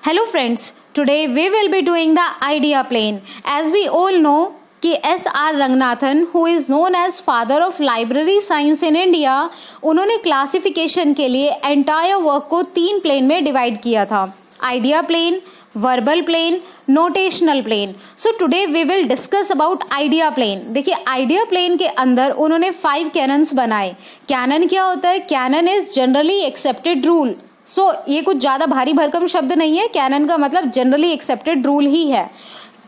Hello friends, today we will be doing the idea plane. As we all know कि S.R. Ranganathan who is known as father of library science in India, उन्होंने classification के लिए entire work को 3 plane में divide किया था, idea plane, verbal plane, notational plane. So today we will discuss about idea plane. देखिए idea plane के अंदर उन्होंने 5 कैनन्स बनाए. कैनन क्या होता है? Canon is generally accepted rule. So ये कुछ ज़्यादा भारी भरकम शब्द नहीं है. कैनन का मतलब जनरली एक्सेप्टेड रूल ही है.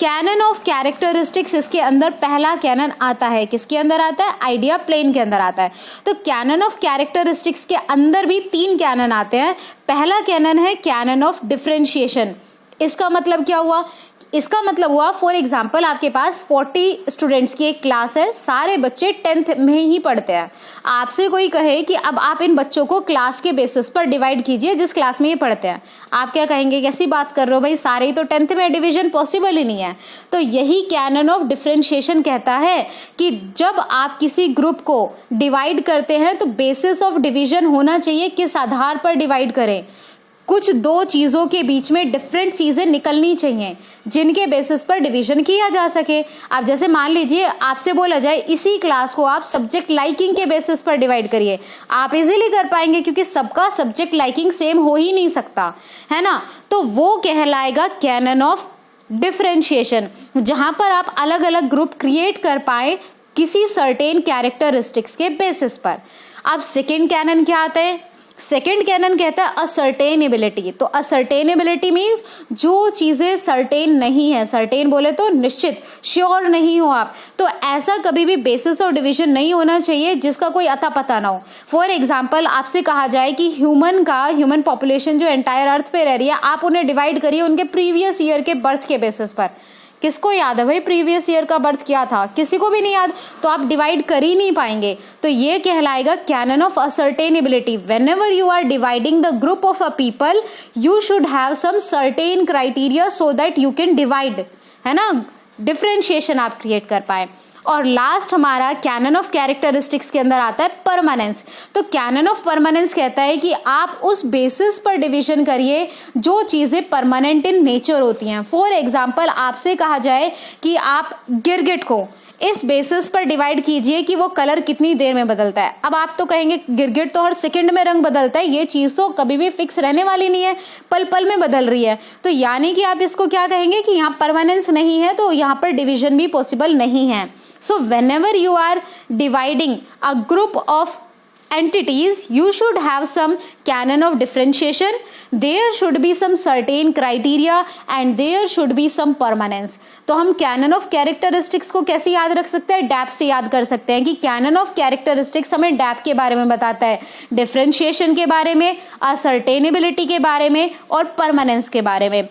कैनन ऑफ कैरेक्टरिस्टिक्स इसके अंदर पहला कैनन आता है. किसके अंदर आता है? आइडिया प्लेन के अंदर आता है. तो कैनन ऑफ कैरेक्टरिस्टिक्स के अंदर भी 3 कैनन आते हैं. पहला कैनन है कैनन ऑफ डिफरेंशिएशन. इसका मतलब क्या हुआ? इसका मतलब हुआ फॉर एग्जाम्पल आपके पास 40 स्टूडेंट्स की एक क्लास है, सारे बच्चे 10th में ही पढ़ते हैं. आपसे कोई कहे कि अब आप इन बच्चों को क्लास के बेसिस पर डिवाइड कीजिए जिस क्लास में ये पढ़ते हैं. आप क्या कहेंगे? कैसी बात कर रहे हो भाई, सारे ही तो 10th में, डिवीजन पॉसिबल ही नहीं है. तो यही कैनन ऑफ डिफरेंशिएशन कहता है कि जब आप किसी ग्रुप को डिवाइड करते हैं तो बेसिस ऑफ डिवीजन होना चाहिए. किस आधार पर डिवाइड करें? कुछ 2 चीज़ों के बीच में डिफरेंट चीज़ें निकलनी चाहिए जिनके बेसिस पर डिवीजन किया जा सके. आप जैसे मान लीजिए आपसे बोला जाए इसी क्लास को आप सब्जेक्ट लाइकिंग के बेसिस पर डिवाइड करिए, आप इजीली कर पाएंगे क्योंकि सबका सब्जेक्ट लाइकिंग सेम हो ही नहीं सकता है ना. तो वो कहलाएगा कैनन ऑफ डिफरेंशिएशन, जहां पर आप अलग अलग ग्रुप क्रिएट कर पाए किसी सर्टेन कैरेक्टरिस्टिक्स के बेसिस पर. अब सेकेंड कैनन क्या आता है? सेकेंड कैनन कहता है असर्टेनेबिलिटी. तो असर्टेनेबिलिटी मीन्स जो चीज़ें सर्टेन नहीं है, सर्टेन बोले तो निश्चित, श्योर नहीं हो आप, तो ऐसा कभी भी बेसिस ऑफ डिवीजन नहीं होना चाहिए जिसका कोई अता पता ना हो. फॉर एग्जाम्पल आपसे कहा जाए कि ह्यूमन पॉपुलेशन जो एंटायर अर्थ पे रह रही है, आप उन्हें डिवाइड करिए उनके प्रीवियस ईयर के बर्थ के बेसिस पर. किसको याद है भाई प्रीवियस ईयर का बर्थ क्या था? किसी को भी नहीं याद, तो आप डिवाइड कर ही नहीं पाएंगे. तो ये कहलाएगा canon of ascertainability. Whenever you are dividing the group of a people you should have some certain criteria so that you can divide, है ना, डिफरेंशिएशन आप क्रिएट कर पाए. और लास्ट हमारा कैनन ऑफ कैरेक्टरिस्टिक्स के अंदर आता है परमानेंस. तो कैनन ऑफ परमानेंस कहता है कि आप उस बेसिस पर डिवीजन करिए जो चीज़ें परमानेंट इन नेचर होती हैं. फॉर एग्जांपल आपसे कहा जाए कि आप गिरगिट को इस बेसिस पर डिवाइड कीजिए कि वो कलर कितनी देर में बदलता है. अब आप तो कहेंगे गिरगिट तो हर सेकंड में रंग बदलता है, ये चीज़ तो कभी भी फिक्स रहने वाली नहीं है, पल पल में बदल रही है. तो यानी कि आप इसको क्या कहेंगे कि यहाँ परमानेंस नहीं है, तो यहाँ पर डिवीजन भी पॉसिबल नहीं है. So whenever you are dividing a group of entities, you should have some canon of differentiation. There should be some certain criteria and there should be some permanence. तो हम canon of characteristics को कैसे याद रख सकते हैं? Dab से याद कर सकते हैं कि canon of characteristics हमें डैप के बारे में बताता है, differentiation के बारे में, ascertainability के बारे में और permanence के बारे में.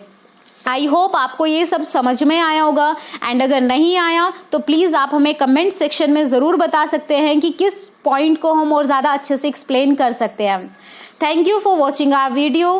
आई होप आपको ये सब समझ में आया होगा. एंड अगर नहीं आया तो प्लीज़ आप हमें कमेंट सेक्शन में ज़रूर बता सकते हैं कि किस पॉइंट को हम और ज़्यादा अच्छे से एक्सप्लेन कर सकते हैं. Thank you for watching our video.